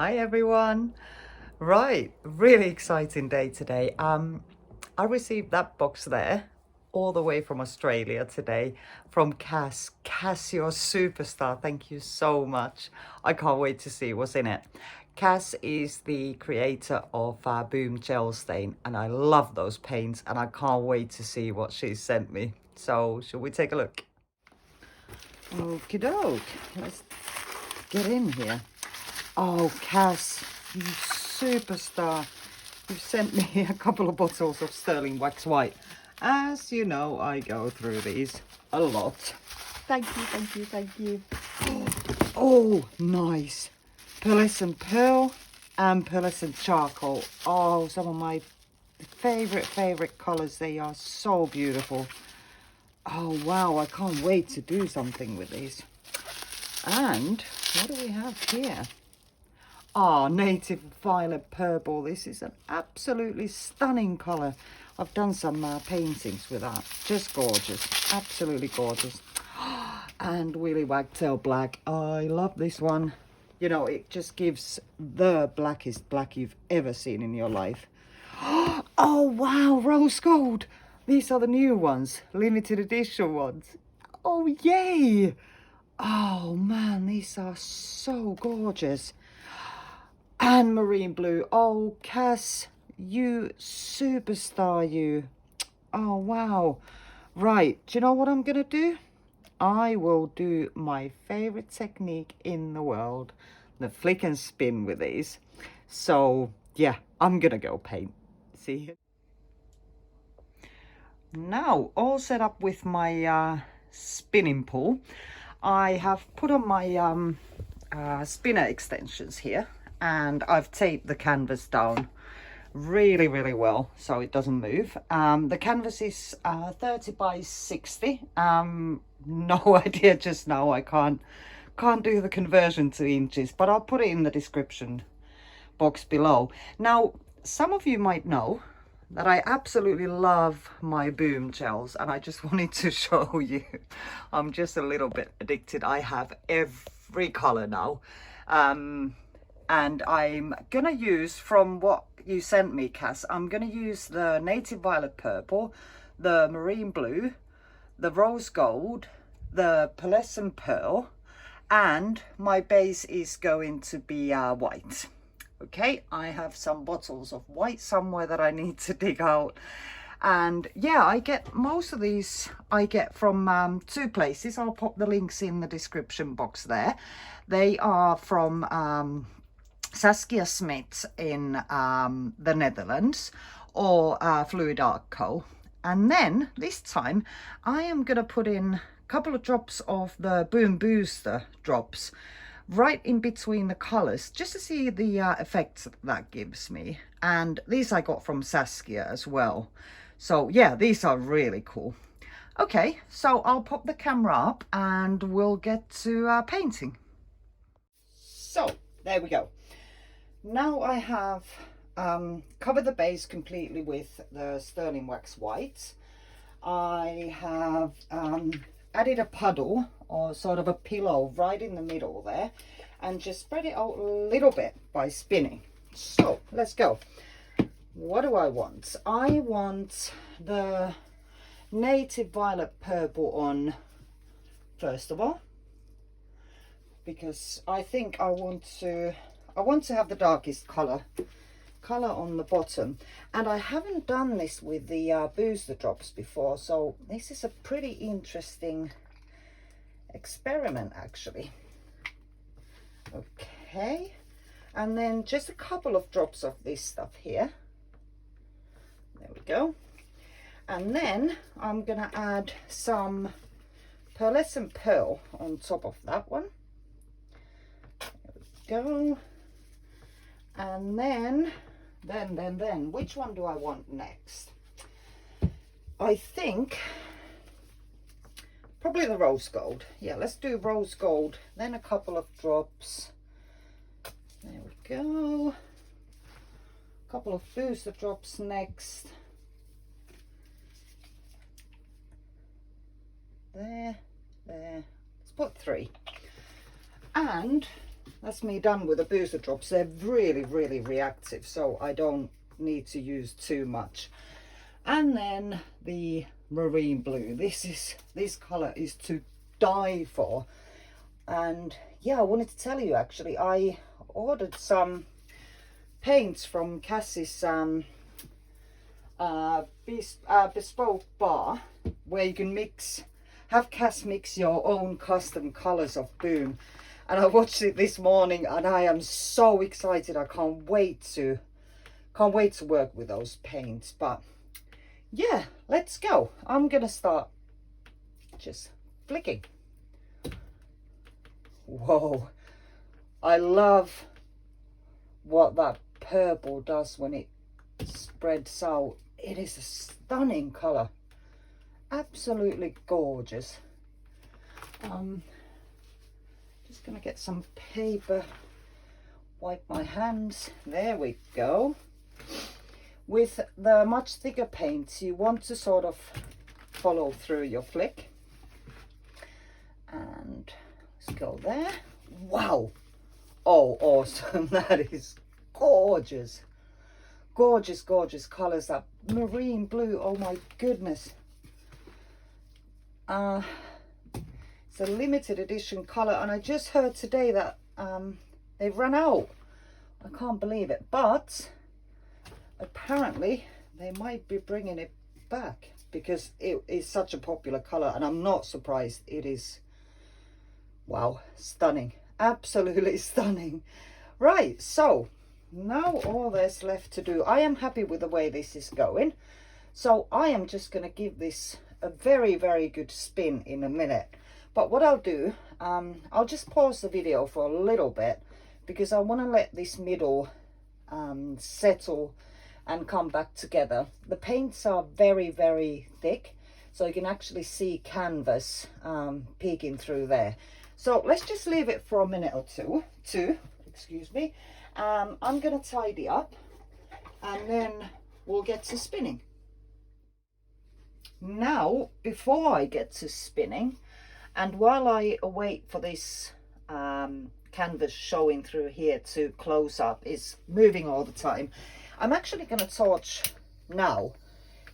Hi everyone. Right, really exciting day today. I received that box there all the way from Australia today from Cass. Cass, you're a superstar. Thank you so much. I can't wait to see what's in it. Cass is the creator of Boom Gel Stain, and I love those paints, and I can't wait to see what she sent me. So, shall we take a look? Okie doke. Let's get in here. Oh, Cass, you superstar. You've sent me a couple of bottles of sterling wax white. As you know, I go through these a lot. Thank you, thank you, thank you. Oh, nice. Pearlescent Pearl and Pearlescent Charcoal. Oh, some of my favorite colors. They are so beautiful. Oh, wow. I can't wait to do something with these. And what do we have here? Ah, native violet purple. This is an absolutely stunning colour. I've done some paintings with that. Just gorgeous. Absolutely gorgeous. And Willy Wagtail Black. I love this one. You know, it just gives the blackest black you've ever seen in your life. Oh, wow. Rose gold. These are the new ones. Limited edition ones. Oh, yay. Oh, man. These are so gorgeous. And marine blue. Oh, Cass, you superstar, you. Oh, wow. Right, do you know what I'm gonna do? I will do my favorite technique in the world, the flick and spin with these. So yeah, I'm gonna go paint. See, now all set up with my spinning pool. I have put on my spinner extensions here, and I've taped the canvas down really well so it doesn't move. The canvas is 30 by 60. No idea just now. I can't do the conversion to inches, but I'll put it in the description box below. Now, some of you might know that I absolutely love my Boom gels, and I just wanted to show you. I'm just a little bit addicted. I have every color now, and I'm gonna use, from what you sent me, Cass, I'm gonna use the native violet purple, the marine blue, the rose gold, the pearlescent pearl, and my base is going to be white. Okay, I have some bottles of white somewhere that I need to dig out. And yeah, I get most of these I get from two places. I'll pop the links in the description box there. They are from Saskia Smith in the Netherlands, or Fluid Art Co. And then this time I am going to put in a couple of drops of the Boom Booster drops right in between the colors, just to see the effects that gives me. And these I got from Saskia as well. So yeah, these are really cool. Okay, so I'll pop the camera up and we'll get to painting. So there we go. Now I have covered the base completely with the sterling wax white. I have added a puddle, or sort of a pillow, right in the middle there, and just spread it out a little bit by spinning. So let's go. What do I want? I want the native violet purple on first of all, because I think I want to have the darkest color on the bottom. And I haven't done this with the booster drops before, so this is a pretty interesting experiment actually. Okay, and then just a couple of drops of this stuff here. There we go. And then I'm gonna add some pearlescent pearl on top of that one. There we go. And then which one do I want next? I think probably the rose gold. Yeah, let's do rose gold, then a couple of drops. There we go. A couple of booster drops next. There. Let's put 3. And that's me done with the booster drops. They're really, really reactive, so I don't need to use too much. And then the marine blue. This color is to die for. And yeah, I wanted to tell you, actually, I ordered some paints from Cassie's bespoke bar, where you can have Cass mix your own custom colors of Boom. And I watched it this morning and I am so excited. I can't wait to work with those paints. But yeah, let's go. I'm gonna start just flicking. Whoa, I love what that purple does when it spreads out. It is a stunning color, absolutely gorgeous. Just gonna get some paper, wipe my hands. There we go. With the much thicker paints, you want to sort of follow through your flick. And let's go there. Wow. Oh, awesome. That is gorgeous. Gorgeous, gorgeous colors. That marine blue, oh my goodness. It's a limited edition color, and I just heard today that they've run out. I can't believe it, but apparently they might be bringing it back because it is such a popular color, and I'm not surprised. It is, wow, stunning, absolutely stunning. Right, so now all there's left to do, I am happy with the way this is going, so I am just going to give this a very, very good spin in a minute. But what I'll do, I'll just pause the video for a little bit because I want to let this middle settle and come back together. The paints are very, very thick, so you can actually see canvas peeking through there. So let's just leave it for a minute or two, excuse me. I'm going to tidy up and then we'll get to spinning. Now, before I get to spinning, and while I wait for this canvas showing through here to close up, it's moving all the time, I'm actually going to torch now,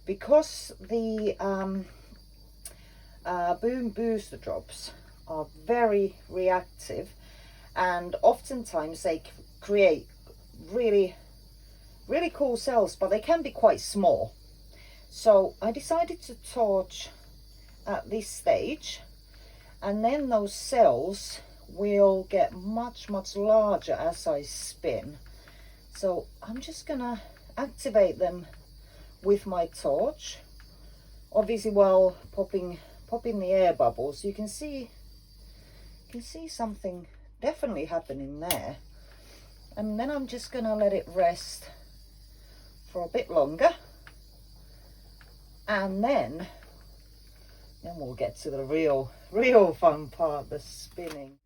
because the Boom booster drops are very reactive, and oftentimes they create really, really cool cells, but they can be quite small. So I decided to torch at this stage, and then those cells will get much, much larger as I spin. So I'm just gonna activate them with my torch, obviously while popping the air bubbles. You can see something definitely happening there. And then I'm just gonna let it rest for a bit longer, and then we'll get to the real fun part, the spinning.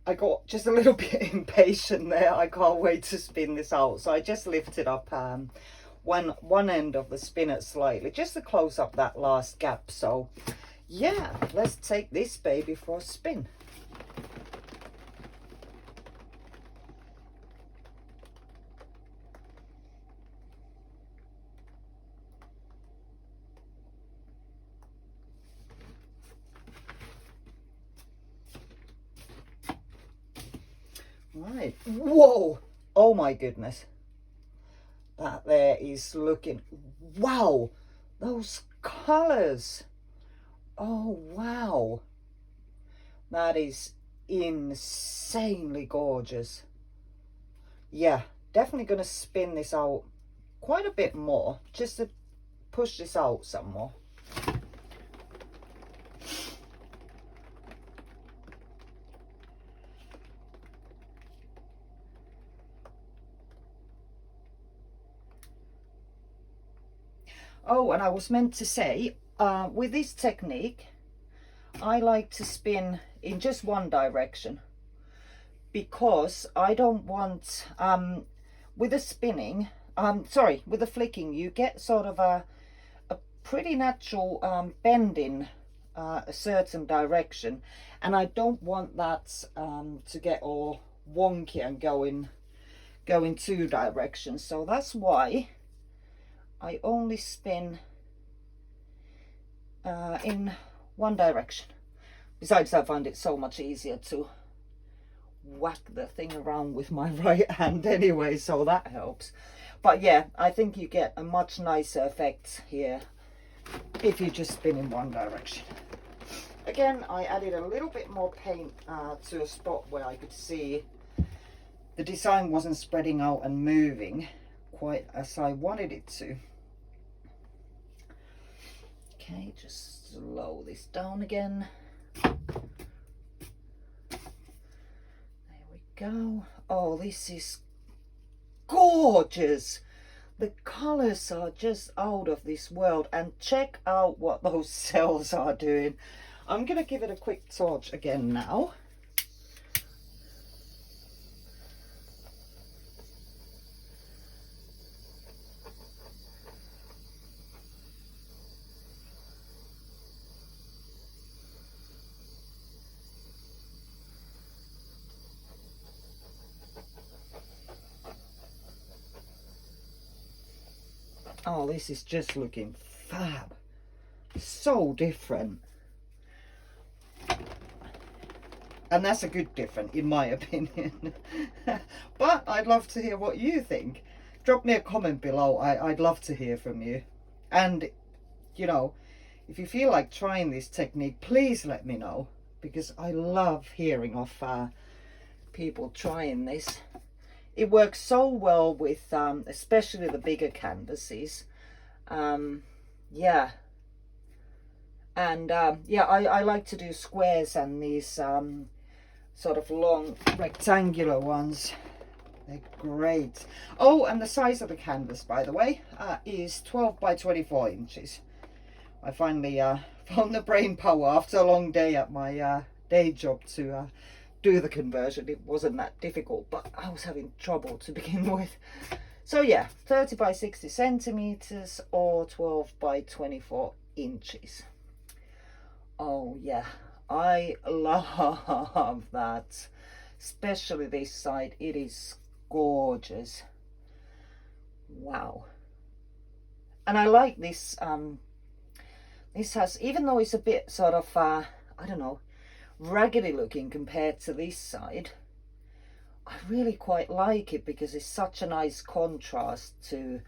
I got just a little bit impatient there. I can't wait to spin this out. So I just lifted up one end of the spinner slightly, just to close up that last gap. So yeah, let's take this baby for a spin. Right, whoa, oh my goodness, that there is looking, wow, those colors, oh wow, that is insanely gorgeous. Yeah, definitely gonna spin this out quite a bit more just to push this out some more. Oh, and I was meant to say, with this technique, I like to spin in just one direction, because I don't want, with the spinning, with the flicking, you get sort of a pretty natural bending a certain direction, and I don't want that to get all wonky and go in two directions. So that's why I only spin in one direction. Besides, I find it so much easier to whack the thing around with my right hand anyway, so that helps. But yeah, I think you get a much nicer effect here if you just spin in one direction. Again, I added a little bit more paint to a spot where I could see the design wasn't spreading out and moving quite as I wanted it to. Okay, just slow this down again. There we go. Oh, this is gorgeous. The colors are just out of this world, and check out what those cells are doing. I'm gonna give it a quick torch again now. Oh, this is just looking fab. So different. And that's a good different, in my opinion. But I'd love to hear what you think. Drop me a comment below. I'd love to hear from you. And, you know, if you feel like trying this technique, please let me know. Because I love hearing of people trying this. It works so well with especially the bigger canvases. Yeah. And yeah, I like to do squares and these sort of long rectangular ones. They're great. Oh, and the size of the canvas, by the way, is 12 by 24 inches. I finally found the brain power after a long day at my day job to do the conversion. It wasn't that difficult, but I was having trouble to begin with. So yeah, 30 by 60 centimeters or 12 by 24 inches. Oh yeah, I love that, especially this side. It is gorgeous. Wow. And I like this. This has, even though it's a bit sort of I don't know, raggedy looking compared to this side, I really quite like it because it's such a nice contrast to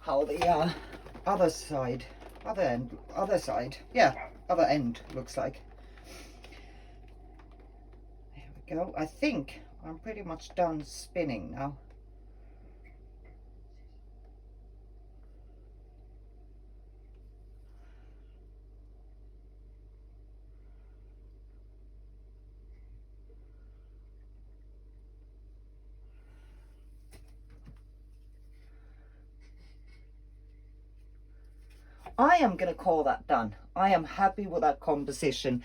how the other side looks like. There we go. I think I'm pretty much done spinning now. I am going to call that done. I am happy with that composition.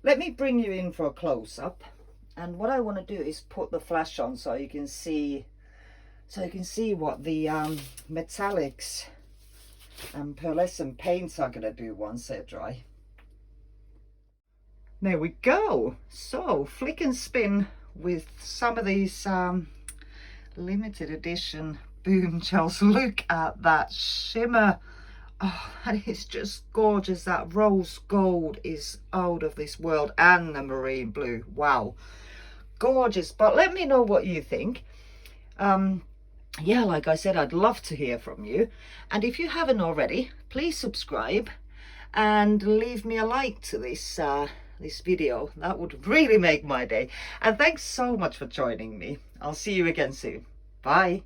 Let me bring you in for a close-up. And what I want to do is put the flash on so you can see what the metallics and pearlescent paints are going to do once they're dry. There we go. So flick and spin with some of these limited edition boom gels. Look at that shimmer. Oh, that is just gorgeous. That rose gold is out of this world, and the marine blue. Wow, gorgeous. But let me know what you think. Yeah, like I said, I'd love to hear from you. And if you haven't already, please subscribe and leave me a like to this this video. That would really make my day. And thanks so much for joining me. I'll see you again soon. Bye.